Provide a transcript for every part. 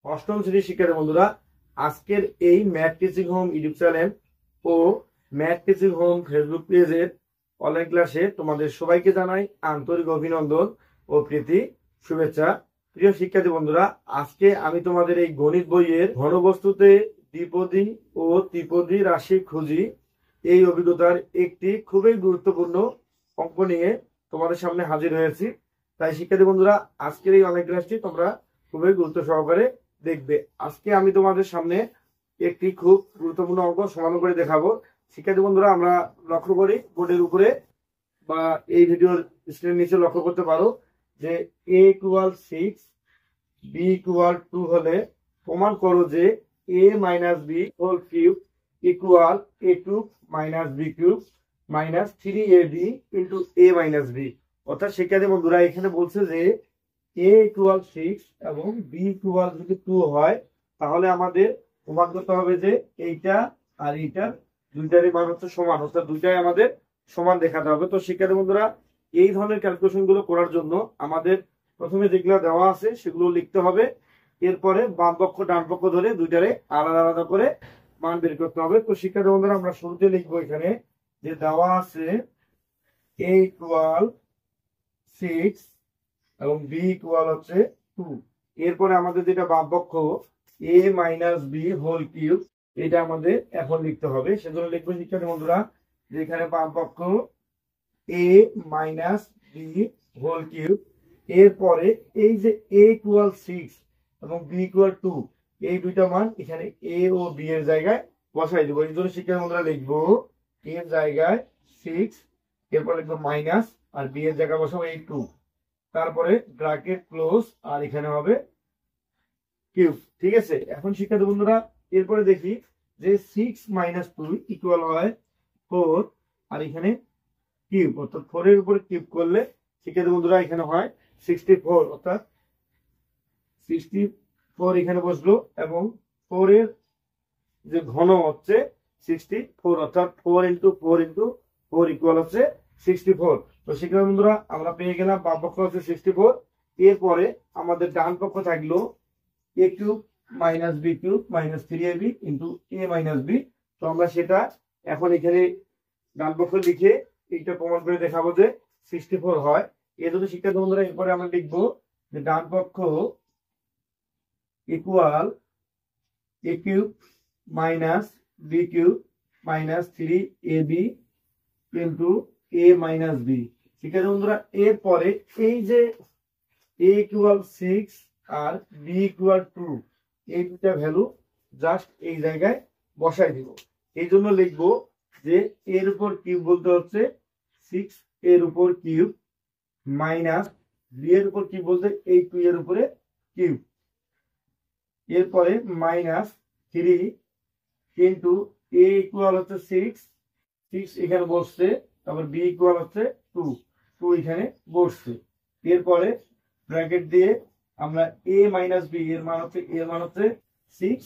অষ্টম শ্রেণীর শিক্ষার্থী বন্ধুরা, আজকের এই math teaching home YouTube channel ও ম্যাথ টিচিং হোম ফেসবুক পেজের অনলাইন ক্লাসে তোমাদের সবাইকে জানাই আন্তরিক অভিনন্দন ও প্রীতি শুভেচ্ছা। প্রিয় শিক্ষার্থী বন্ধুরা, আজকে আমি তোমাদের এই গণিত বইয়ের ঘনবস্তুতে দ্বিপদী ও ত্রিপদী রাশি খুঁজি এই অভিজ্ঞতার একটি খুবই গুরুত্বপূর্ণ অঙ্ক নিয়ে তোমাদের সামনে হাজির হয়েছি। তাই শিক্ষার্থী বন্ধুরা, আজকের এই অনলাইন ক্লাসটি তোমরা খুবই গুরুত্ব সহকারে দেখবে। আজকে আমি তোমাদের সামনে একটি খুব গুরুত্বপূর্ণ অঙ্ক সমাধান করে দেখাবো। শিক্ষার্থী বন্ধুরা, আমরা লক্ষ্য করি বোর্ডের উপরে বা এই ভিডিওর স্ক্রিনের নিচে লক্ষ্য করতে পারো যে a = 6 b = 2 হলে প্রমাণ করো যে a - b whole cube equal a2 - b3 3ab into a - b। অর্থাৎ শিক্ষার্থী বন্ধুরা, এখানে বলছে যে a = 6 এবং b = যদি 2 হয় তাহলে আমাদের প্রমাণ করতে হবে যে এইটা আর এইটা দুইটারই মান হচ্ছে সমান, অর্থাৎ দুইটাই আমাদের সমান দেখাতে হবে। তো শিক্ষার্থী বন্ধুরা, এই ধরনের ক্যালকুলেশন গুলো করার জন্য আমাদের প্রথমে যেগুলো দেওয়া আছে সেগুলো লিখতে হবে। এরপরে বাম পক্ষ ডান পক্ষ ধরে দুইটারে আলাদা আলাদা করে মান বের করতে হবে। তো শিক্ষার্থী বন্ধুরা, আমরা শুরুতে লিখবো এখানে যে দেওয়া আছে a = 6 এবং b = হচ্ছে 2। এরপরে আমাদের যেটা বাম পক্ষ a - b হোল কিউব, এটা আমাদের এখন লিখতে হবে। সেজন্য লিখবো শিক্ষার্থী বন্ধুরা যে এখানে বাম পক্ষ a - b হোল কিউব, এরপরে এই যে a = 6 এবং b = 2 এই দুইটা মান এখানে a ও b এর জায়গায় বসাই দেবো। এই জন্য শিক্ষার্থী বন্ধুরা লিখবো a এর জায়গায় 6, এরপর লিখবো মাইনাস আর b এর জায়গায় বসাবো এই 2, তারপরে ব্র্যাকেট ক্লোজ আর এখানে হবে কিউব। ঠিক আছে, এখন শিক্ষার্থী বন্ধুরা এরপরে দেখি যে 6 - 2 ইকুয়াল হয় 4 আর এখানে কিউব, অর্থাৎ 4 এর উপরে কিউব করলে শিক্ষার্থী বন্ধুরা এখানে হয় 64, অর্থাৎ 64 এখানে বসলো এবং 4 এর যে ঘন হচ্ছে 64, অর্থাৎ 4 × 4 × 4 ইকুয়াল হচ্ছে 64। তো শিক্ষার্থী বন্ধুরা, আমরা পেয়ে গেলাম বাম পক্ষ হচ্ছে 64। এরপরে আমাদের ডান পক্ষ থাকলো a³ - b³ -3ab into a - b। তো আমরা সেটা এখন এখানে ডান পক্ষ লিখে এইটা প্রমাণ করে দেখাবো যে 64 হয়। এই জন্য শিক্ষার্থী বন্ধুরা এরপরে আমরা লিখবো যে ডান পক্ষ equal a³ - b³ -3ab into a - b। শিক্ষার্থী বন্ধুরা, এরপরে এই যে a = 6 আর b = 2 এই দুটা ভ্যালু জাস্ট এই জায়গায় বসাই দিব। এই জন্য লিখবো যে এর উপর কিউব বলতে হচ্ছে 6 এর উপর কিউব মাইনাস b এর উপর কিউব বলতে এই 2 এর উপরে কিউব, এরপরে মাইনাস 3 ইন্টু a ইকুয়াল হচ্ছে 6 এখানে বসছে, তারপর b ইকুয়াল হচ্ছে 2 এখানে বসছে। এরপরে ব্র্যাকেট দিয়ে আমরা a - b এর মান হচ্ছে 6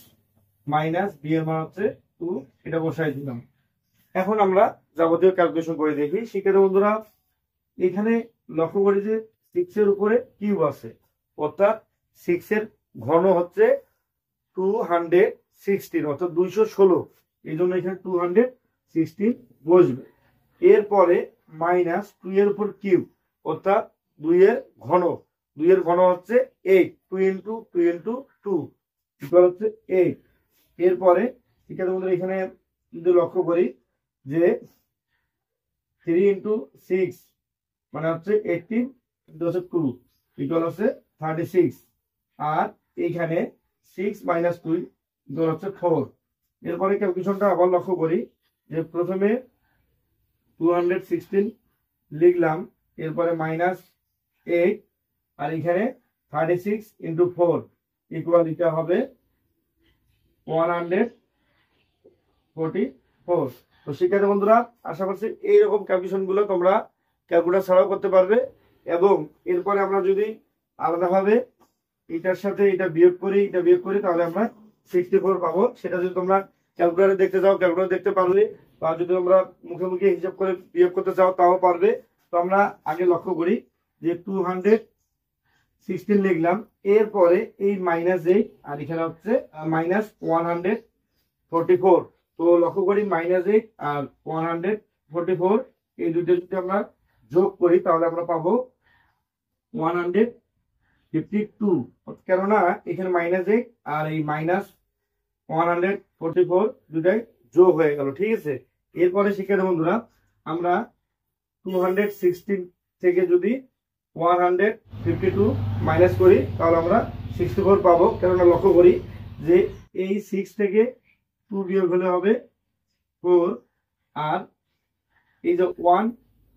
মাইনাস b এর মান হচ্ছে 2, এটা বসাই দিলাম। এখন আমরা যাবতীয় ক্যালকুলেশন করে দেখি। শিক্ষার্থী বন্ধুরা, এখানে লক্ষ্য করি যে 6 এর উপরে কিউব আছে, অর্থাৎ 6 এর ঘন হচ্ছে 216, অর্থাৎ 216, এই জন্য এখানে 216 বসবে। এরপরে মাইনাস 2 এর উপর কিউব, অর্থাৎ 2 এর ঘন হচ্ছে 8, 2 × 2 × 2 ইকুয়াল হচ্ছে 8। এরপরে শিক্ষার্থী বন্ধুরা এখানে যদি লক্ষ্য করি যে 3 × 6 মানে হচ্ছে 18 × 2 ইকুয়াল হচ্ছে 36, আর এইখানে 6 - 2 ইকুয়াল হচ্ছে 4। এরপরে ক্যালকুলেশনটা আবার লক্ষ্য করি যে প্রথমে 216 লিখলাম, এরপরে -8 আর এখানে 36 × 4 ইকুয়াল এটা হবে 144। তো শিক্ষার্থী বন্ধুরা, আশা করছি এইরকম ক্যালকুলেশন গুলো তোমরা ক্যালকুলেটর ছাড়াও করতে পারবে। এবং এরপরে আমরা যদি আলাদাভাবে এটার সাথে এটা বিয়োগ করি তাহলে আমরা 64 পাবো। সেটা যদি তোমরা ক্যালকুলেটরে দেখতে চাও ক্যালকুলেটর দেখতে পারবে, বা যদি তোমরা মুখে মুখে হিসাব করে বিয়োগ করতে চাও তাও পারবে। তো আমরা আগে লক্ষ্য করি যে 16 লিখলাম। এরপরে এই -8 আর এখানে হচ্ছে -144। তো লক্ষ্য করি -8 আর 144 এই দুটো যদি আমরা যোগ করি তাহলে আমরা পাবো 152। কেননা এখানে -8 আর এই -144 দুটাই যোগ হয়ে গেল। ঠিক আছে, এরপরে শিক্ষার্থী বন্ধুরা আমরা 216 থেকে যদি 152 মাইনাস করি তাহলে আমরা 64 পাবো। কেননা লক্ষ্য করি যে এই 6 থেকে 2 বিয়োগ হলে হবে 4, আর এই যে 1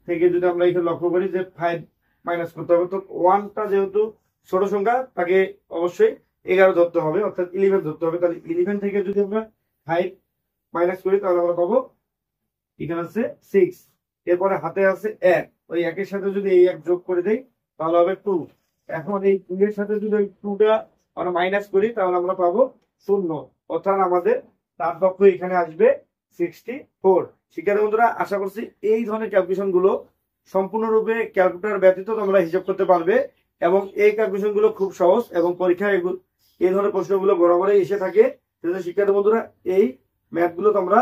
থেকে যদি আমরা এখানে লক্ষ্য করি যে 5 মাইনাস করতে হবে, তো 1টা যেহেতু ছোট সংখ্যা তাকে অবশ্যই 11 ধরতে হবে, অর্থাৎ 11 ধরতে হবে। তাহলে 11 থেকে যদি আমরা 5 মাইনাস করি তাহলে আমরা পাবো এখানে আছে 6। এরপরে হাতে আছে 1, ওই 1 এর সাথে যদি এই 1 যোগ করে দেই তাহলে হবে 2। এখন এই 2 এর সাথে যদি ওই 2টা আমরা মাইনাস করি তাহলে আমরা পাবো 0, অর্থাৎ আমাদের তার পক্ষ এখানে আসবে 64। শিক্ষার্থী বন্ধুরা আশা করছি এই ধরনের ক্যালকুলেশন গুলো সম্পূর্ণরূপে ক্যালকুলেটর ব্যতীত তোমরা হিসাব করতে পারবে, এবং এই ক্যালকুলেশন গুলো খুব সহজ এবং পরীক্ষায় এই ধরনের প্রশ্নগুলো বরাবরই এসে থাকে। শিক্ষার্থী বন্ধুরা এই ম্যাথ গুলো তোমরা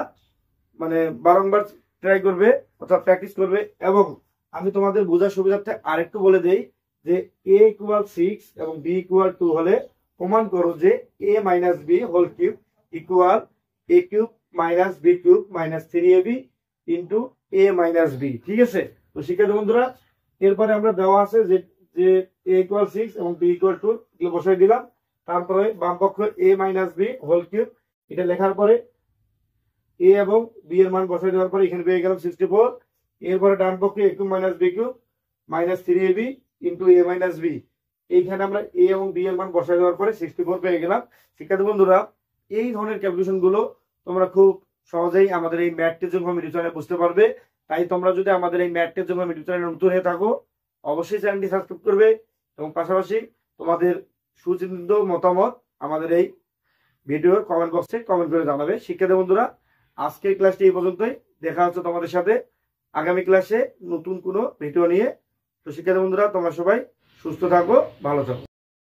মানে বারংবার ট্রাই করবে অর্থাৎ প্র্যাকটিস করবে। এবং আমি তোমাদের বোঝার সুবিধার্থে আরেকটু বলে দেই যে a = 6 এবং b = 2 হলে প্রমাণ করো যে a - b whole cube equal a³ - b³ - 3ab into a - b। ঠিক আছে, তো শিক্ষার্থী বন্ধুরা এরপরে আমরা দেওয়া আছে যে a = 6 এবং b = 2 এগুলো বসাই দিলাম। তারপরে বাম পক্ষ a - b হোল কিউব, এটা লেখার পরে a এবং b এর মান বসাই দেওয়ার পরে এখানে পেয়ে গেলাম 64। এরপরে ডান পক্ষে a³ - b³ - 3ab into a - b, এইখানে আমরা a এবং b এর মান বসাই দেওয়ার পরে 64 পেয়ে গেলাম। শিক্ষার্থী বন্ধুরা এই ধরনের ক্যালকুলেশন গুলো তোমরা খুব সহজেই আমাদের এই ম্যাথ টেস্টিং হোম ইউটিউব চ্যানেলে বুঝতে পারবে। তাই তোমরা যদি আমাদের এই ম্যাথ টেস্টিং হোম ইউটিউব চ্যানেলে নতুন হয়ে থাকো অবশ্যই চ্যানেলটি সাবস্ক্রাইব করবে, এবং পাশাপাশি তোমাদের সুচিন্তিত মতামত আমাদের এই ভিডিওর কমেন্ট বক্সে কমেন্ট করে জানাবে। শিক্ষার্থী বন্ধুরা আজকের ক্লাসটি এই পর্যন্তই, দেখা হচ্ছে তোমাদের সাথে আগামী ক্লাসে নতুন কোনো ভিডিও নিয়ে। তো শিক্ষার্থী বন্ধুরা তোমরা সবাই সুস্থ থাকো, ভালো থাকো।